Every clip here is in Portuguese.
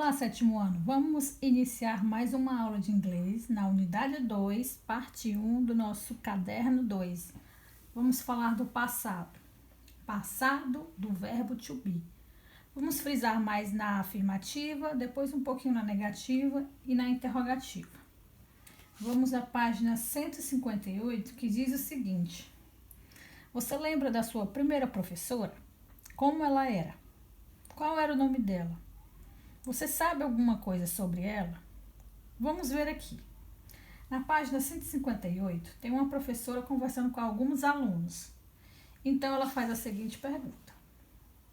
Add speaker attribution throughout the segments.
Speaker 1: Olá, sétimo ano. Vamos iniciar mais uma aula de inglês na unidade 2, parte 1 do nosso caderno 2. Vamos falar do passado. Passado do verbo to be. Vamos frisar mais na afirmativa, depois um pouquinho na negativa e na interrogativa. Vamos à página 158, que diz o seguinte: você lembra da sua primeira professora? Como ela era? Qual era o nome dela? Você sabe alguma coisa sobre ela? Vamos ver aqui. Na página 158, tem uma professora conversando com alguns alunos. Então, ela faz a seguinte pergunta: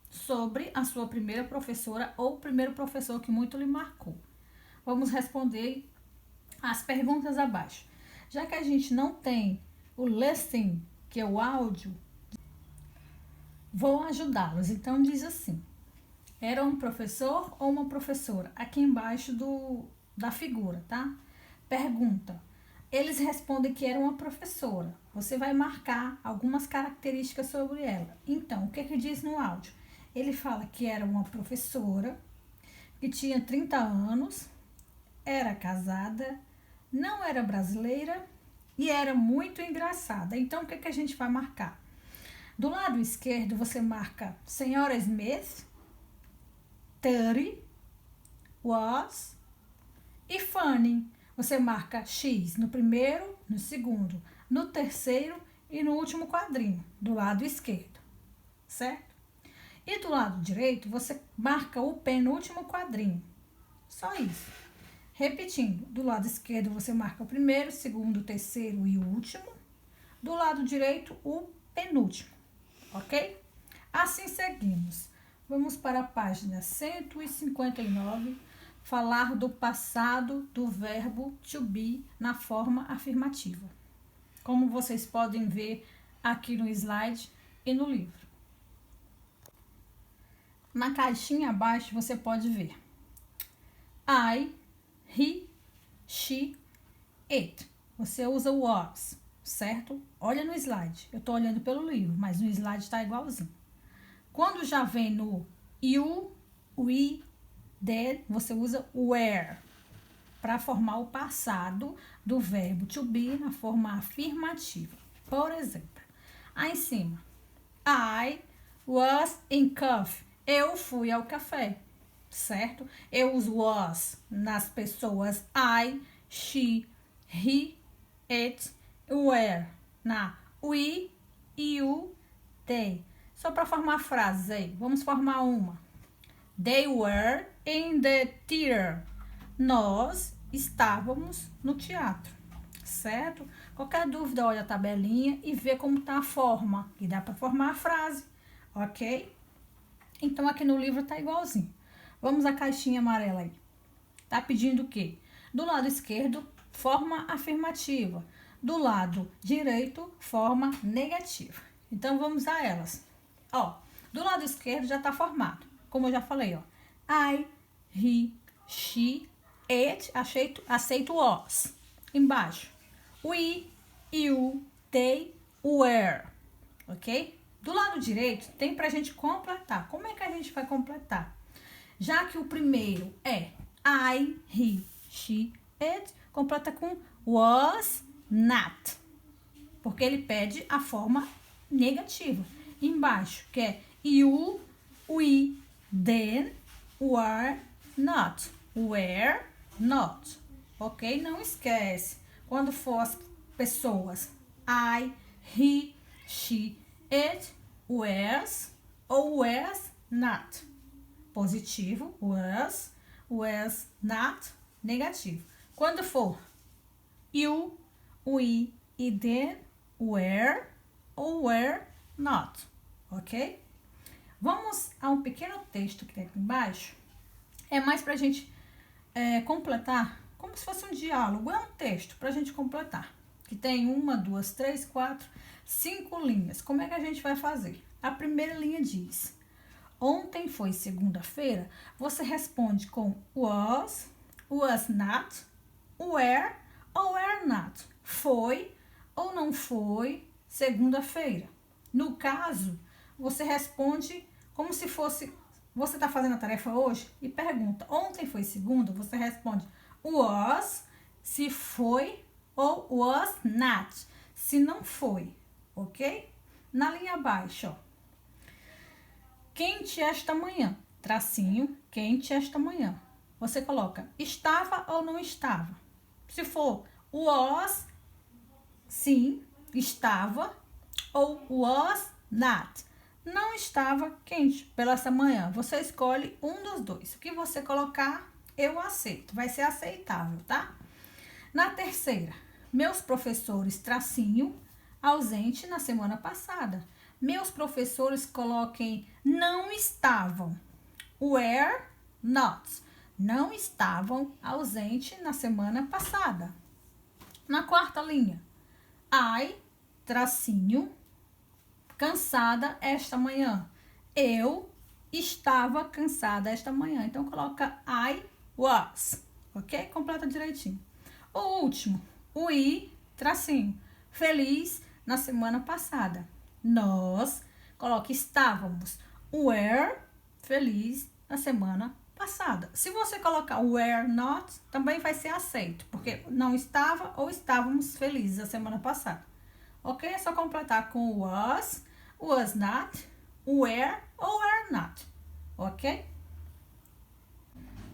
Speaker 1: sobre a sua primeira professora ou o primeiro professor que muito lhe marcou. Vamos responder as perguntas abaixo. Já que a gente não tem o listening, que é o áudio, vou ajudá-los. Então, diz assim: era um professor ou uma professora? Aqui embaixo da figura, tá? Pergunta. Eles respondem que era uma professora. Você vai marcar algumas características sobre ela. Então, o que diz no áudio? Ele fala que era uma professora, que tinha 30 anos, era casada, não era brasileira e era muito engraçada. Então, o que a gente vai marcar? Do lado esquerdo, você marca Senhora Smith, 30, was e funny. Você marca X no primeiro, no segundo, no terceiro e no último quadrinho, do lado esquerdo, certo? E do lado direito, você marca o penúltimo quadrinho. Só isso. Repetindo, do lado esquerdo você marca o primeiro, segundo, terceiro e o último. Do lado direito, o penúltimo, ok? Assim seguimos. Vamos para a página 159, falar do passado do verbo to be na forma afirmativa. Como vocês podem ver aqui no slide e no livro. Na caixinha abaixo você pode ver I, he, she, it. Você usa o was, certo? Olha no slide. Eu estou olhando pelo livro, mas no slide está igualzinho. Quando já vem no you, we, they, você usa were para formar o passado do verbo to be na forma afirmativa. Por exemplo, aí em cima, I was in coffee. Eu fui ao café, certo? Eu uso was nas pessoas I, she, he, it, were. Na we, you, they. Só para formar frases aí, vamos formar uma. They were in the theater. Nós estávamos no teatro, certo? Qualquer dúvida, olha a tabelinha e vê como tá a forma. E dá para formar a frase, ok? Então, aqui no livro tá igualzinho. Vamos à caixinha amarela aí. Tá pedindo o quê? Do lado esquerdo, forma afirmativa. Do lado direito, forma negativa. Então, vamos a elas. Ó, do lado esquerdo já tá formado. Como eu já falei, ó. I, he, she, it, aceito was. Embaixo. We, you, they, were. Ok? Do lado direito tem pra gente completar. Como é que a gente vai completar? Já que o primeiro é I, he, she, it, completa com was not. Porque ele pede a forma negativa. Embaixo, que é you, we, then, were, not. Were, not. Ok? Não esquece. Quando for as pessoas I, he, she, it, was ou was not. Positivo, was not, negativo. Quando for you, we e then, were ou were not, ok? Vamos a um pequeno texto que tem aqui embaixo. É mais pra gente completar, como se fosse um diálogo. É um texto pra gente completar. Que tem 1, 2, 3, 4, 5 linhas. Como é que a gente vai fazer? A primeira linha diz: ontem foi segunda-feira. Você responde com was not, were ou were not. Foi ou não foi segunda-feira. No caso, você responde como se fosse Você está fazendo a tarefa hoje e pergunta, ontem foi segunda? Você responde was, se foi, ou was not, se não foi, ok? Na linha abaixo, ó. Quente esta manhã, tracinho, quente esta manhã. Você coloca estava ou não estava. Se for was, sim, estava, ou was not, não estava quente pela essa manhã. Você escolhe um dos dois. O que você colocar, eu aceito. Vai ser aceitável, tá? Na terceira, meus professores, tracinho, ausente na semana passada. Meus professores, coloquem não estavam. Were not. Não estavam ausente na semana passada. Na quarta linha, I, tracinho, cansada esta manhã. Eu estava cansada esta manhã. Então, coloca I was, ok? Completa direitinho. O último, o I, tracinho, feliz na semana passada. Nós, coloca estávamos, were, feliz na semana passada. Se você colocar were not, também vai ser aceito, porque não estava ou estávamos felizes a semana passada. Ok? É só completar com was not, were ou were not. Ok?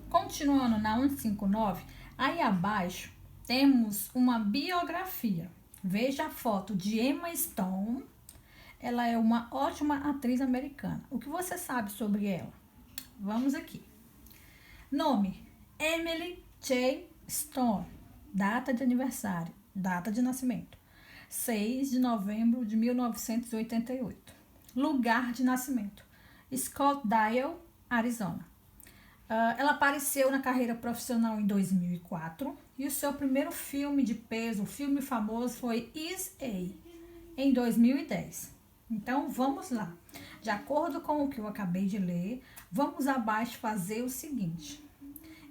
Speaker 1: Continuando na 159, aí abaixo temos uma biografia. Veja a foto de Emma Stone. Ela é uma ótima atriz americana. O que você sabe sobre ela? Vamos aqui. Nome: Emily J. Stone. Data de aniversário, data de nascimento: 6 de novembro de 1988. Lugar de nascimento: Scottsdale, Arizona. Ela apareceu na carreira profissional em 2004 e o seu primeiro filme de peso, filme famoso, foi Is A, em 2010. Então, vamos lá. De acordo com o que eu acabei de ler, vamos abaixo fazer o seguinte.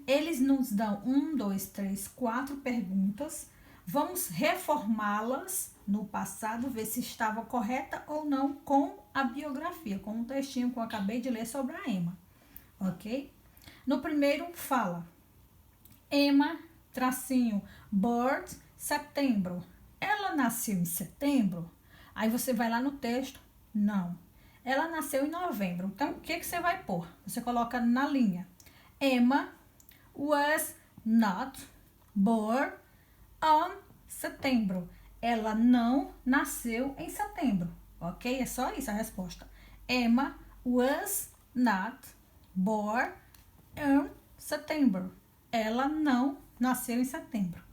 Speaker 1: Eles nos dão 1, 2, 3, 4 perguntas. Vamos reformá-las no passado, ver se estava correta ou não com a biografia, com o textinho que eu acabei de ler sobre a Emma. Ok? No primeiro, fala Emma, tracinho, birth, setembro. Ela nasceu em setembro? Aí você vai lá no texto, não. Ela nasceu em novembro. Então, o que você vai pôr? Você coloca na linha. Emma was not born on setembro. Ela não nasceu em setembro. Ok? É só isso a resposta. Emma was not born on setembro. Ela não nasceu em setembro.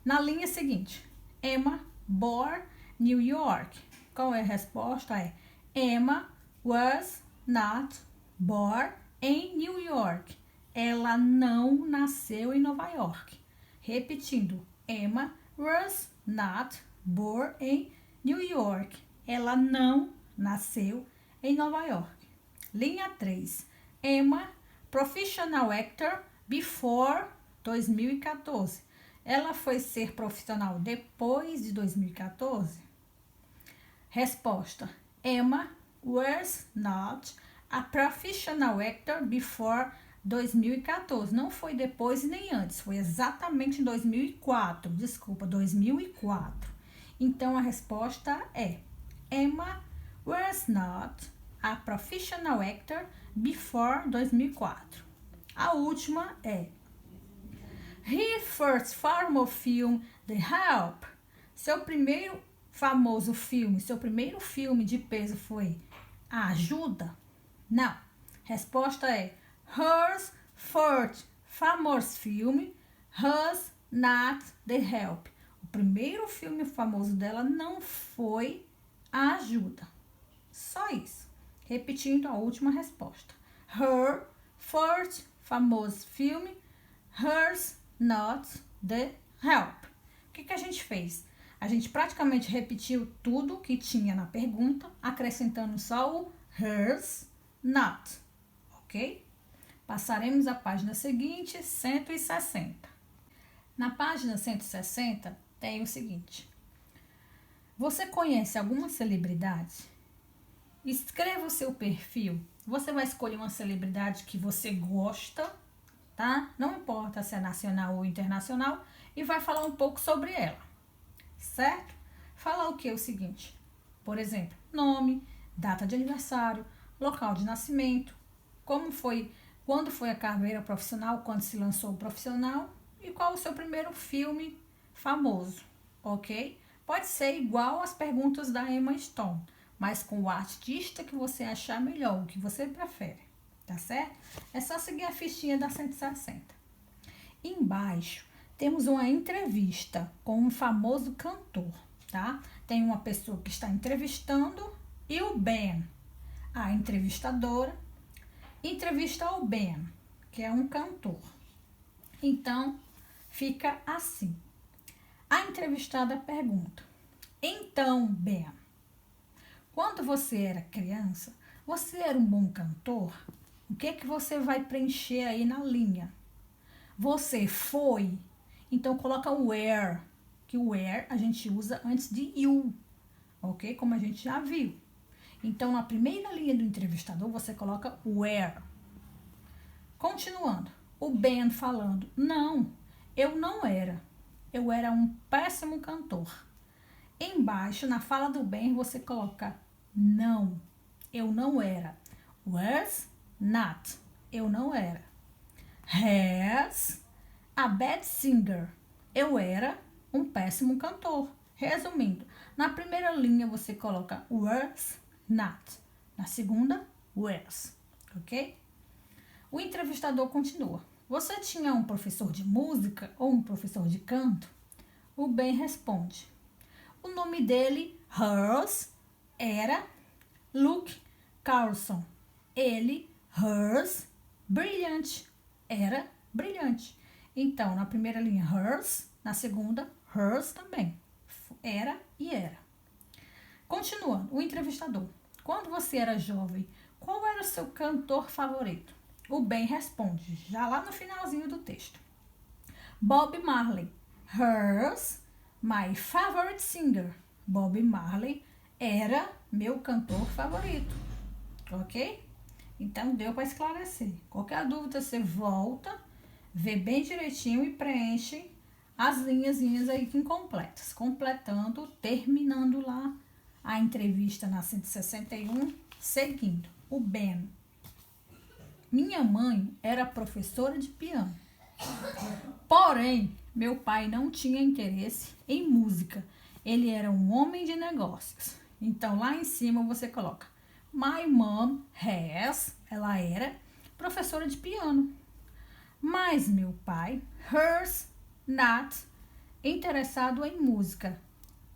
Speaker 1: Na linha seguinte, Emma born New York. Qual é a resposta? É Emma was not born em New York. Ela não nasceu em Nova York. Repetindo, Emma was not born em New York. Ela não nasceu em Nova York. Linha 3. Emma, professional actor before 2014. Ela foi ser profissional depois de 2014? Resposta: Emma was not a professional actor before 2014. Não foi depois e nem antes, foi exatamente em 2004. Desculpa, 2004. Então, a resposta é Emma was not a professional actor before 2004. A última é His first famous film, The Help. Seu primeiro famoso filme, seu primeiro filme de peso foi A Ajuda? Não. Resposta é Hers first famous film, was not The Help. O primeiro filme famoso dela não foi A Ajuda. Só isso. Repetindo a última resposta. Her first famous film, hers not The Help. O que a gente fez? A gente praticamente repetiu tudo que tinha na pergunta, acrescentando só o hers not, ok? Passaremos à página seguinte, 160. Na página 160 tem o seguinte. Você conhece alguma celebridade? Escreva o seu perfil Você vai escolher uma celebridade que você gosta, tá? Não importa se é nacional ou internacional, e vai falar um pouco sobre ela, certo? Falar o que? O seguinte, por exemplo, nome, data de aniversário, local de nascimento, quando foi a carreira profissional, quando se lançou o profissional e qual o seu primeiro filme famoso, ok? Pode ser igual às perguntas da Emma Stone, mas com o artista que você achar melhor, o que você prefere, tá certo? É só seguir a fichinha da 160. Embaixo temos uma entrevista com um famoso cantor, tá? Tem uma pessoa que está entrevistando e o Ben, a entrevistadora, entrevista o Ben, que é um cantor. Então, fica assim. A entrevistada pergunta: então, Ben, quando você era criança, você era um bom cantor? O que é que você vai preencher aí na linha? Você foi? Então, coloca o where, que o where a gente usa antes de you, ok? Como a gente já viu. Então, na primeira linha do entrevistador, você coloca where. Continuando, o Ben falando: não, eu não era. Eu era um péssimo cantor. Embaixo, na fala do Ben, você coloca não, eu não era. Was not, eu não era. Has a bad singer, eu era um péssimo cantor. Resumindo, na primeira linha você coloca was not, na segunda, was, ok? O entrevistador continua: você tinha um professor de música ou um professor de canto? O Ben responde: o nome dele, hers, era Luke Carlson. Ele, hers, brilhante. Era brilhante. Então, na primeira linha, hers. Na segunda, hers também. Era e era. Continuando, o entrevistador: quando você era jovem, qual era o seu cantor favorito? O Ben responde, já lá no finalzinho do texto: Bob Marley. Hers, my favorite singer. Bob Marley era meu cantor favorito. Ok? Então, deu para esclarecer. Qualquer dúvida, você volta, vê bem direitinho e preenche as linhazinhas aí incompletas. Completando, terminando lá a entrevista na 161, seguindo. O Ben: minha mãe era professora de piano. Porém, meu pai não tinha interesse em música. Ele era um homem de negócios. Então, lá em cima você coloca: my mom has, ela era professora de piano. Mas meu pai, hers, not, interessado em música.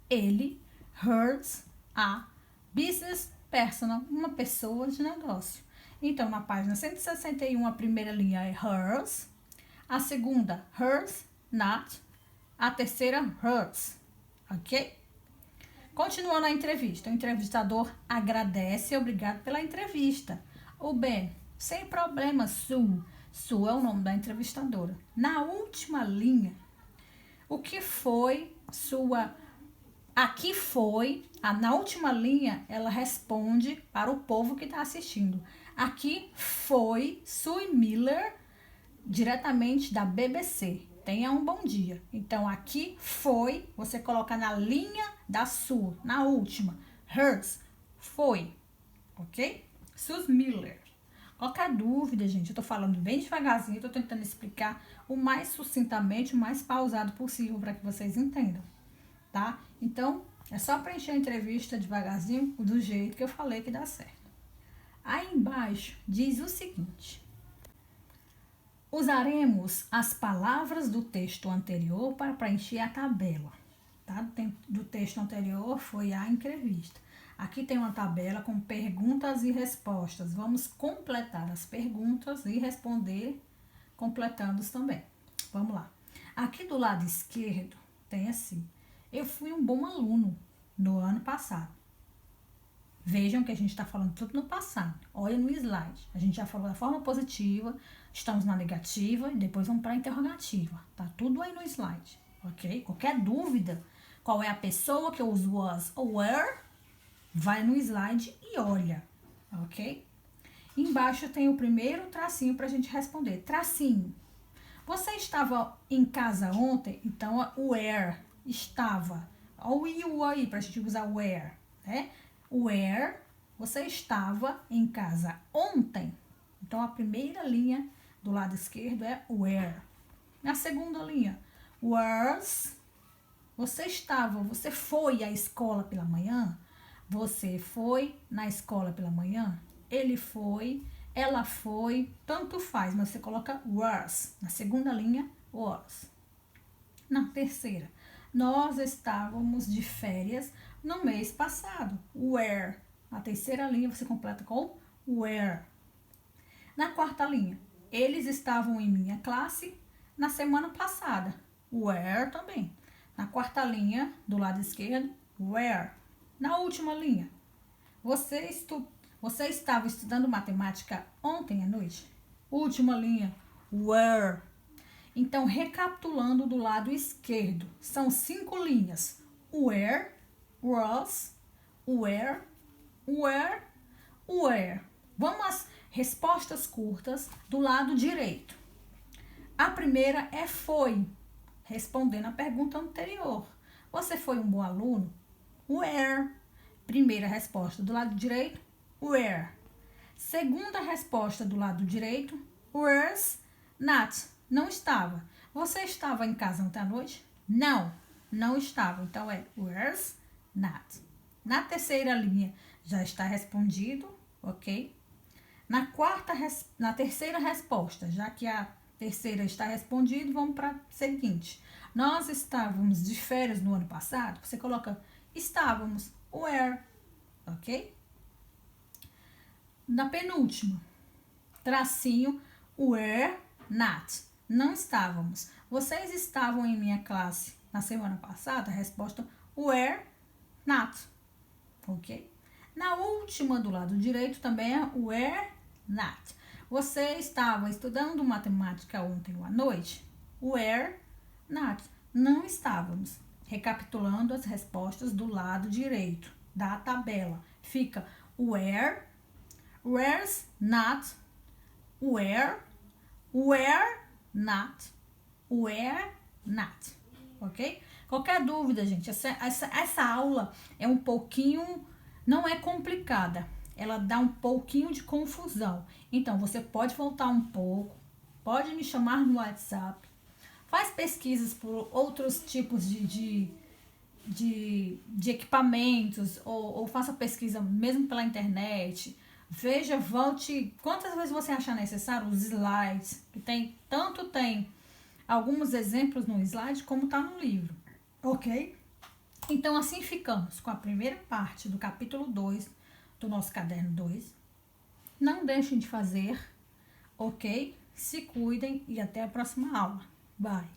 Speaker 1: Ele, hers, a business personal, uma pessoa de negócio. Então, na página 161, a primeira linha é hers, a segunda, hers, not, a terceira, hers, ok? Continuando a entrevista, o entrevistador agradece e obrigado pela entrevista. O Ben: sem problema, Sue. Sue é o nome da entrevistadora. Na última linha, o que foi sua... Aqui foi, na última linha, ela responde para o povo que está assistindo. Aqui foi Sue Miller, diretamente da BBC. Tenha um bom dia. Então, aqui foi, você coloca na linha da Sue, na última. Hers, foi. Ok? Sue Miller. Qualquer dúvida, gente, eu tô falando bem devagarzinho, tô tentando explicar o mais sucintamente, o mais pausado possível para que vocês entendam, tá? Então, é só preencher a entrevista devagarzinho, do jeito que eu falei que dá certo. Aí embaixo diz o seguinte: usaremos as palavras do texto anterior para preencher a tabela, tá? Do texto anterior foi a entrevista. Aqui tem uma tabela com perguntas e respostas. Vamos completar as perguntas e responder completando também. Vamos lá. Aqui do lado esquerdo tem assim: eu fui um bom aluno no ano passado. Vejam que a gente está falando tudo no passado. Olha no slide. A gente já falou da forma positiva, estamos na negativa e depois vamos para a interrogativa. Tá tudo aí no slide, ok? Qualquer dúvida, qual é a pessoa que eu uso was ou were, vai no slide e olha, ok? Embaixo tem o primeiro tracinho para a gente responder. Tracinho. Você estava em casa ontem? Então, o where, estava. Olha o you aí, para a gente usar where, né? Where, você estava em casa ontem. Então, a primeira linha do lado esquerdo é where. Na segunda linha, was, você foi à escola pela manhã? Você foi na escola pela manhã? Ele foi, ela foi, tanto faz, mas você coloca was. Na segunda linha, was. Na terceira, nós estávamos de férias no mês passado. Where. Na terceira linha, você completa com where. Na quarta linha, eles estavam em minha classe na semana passada. Where também. Na quarta linha, do lado esquerdo, where. Na última linha, você estava estudando matemática ontem à noite? Última linha, were. Então, recapitulando do lado esquerdo, são 5 linhas. Where, was, where, where. Vamos às respostas curtas do lado direito. A primeira é foi, respondendo a pergunta anterior. Você foi um bom aluno? Where. Primeira resposta do lado direito, where. Segunda resposta do lado direito, was not. Não estava. Você estava em casa ontem à noite? Não, não estava. Então é was not. Na terceira linha já está respondido, ok? Na terceira resposta, já que a terceira está respondida, vamos para a seguinte. Nós estávamos de férias no ano passado? Você coloca estávamos, were, ok? Na penúltima, tracinho, were not. Não estávamos. Vocês estavam em minha classe na semana passada? A resposta, were not, ok? Na última do lado direito também é were not. Você estava estudando matemática ontem à noite? Were not. Não estávamos. Recapitulando as respostas do lado direito da tabela. Fica were, where's not, were not, were not. Ok? Qualquer dúvida, gente, essa aula é um pouquinho, não é complicada. Ela dá um pouquinho de confusão. Então, você pode voltar um pouco, pode me chamar no WhatsApp, faz pesquisas por outros tipos de equipamentos, ou faça pesquisa mesmo pela internet. Veja, volte, quantas vezes você achar necessário, os slides, que tem alguns exemplos no slide, como está no livro, ok? Então, assim ficamos com a primeira parte do capítulo 2 do nosso caderno 2. Não deixem de fazer, ok? Se cuidem e até a próxima aula. Bye!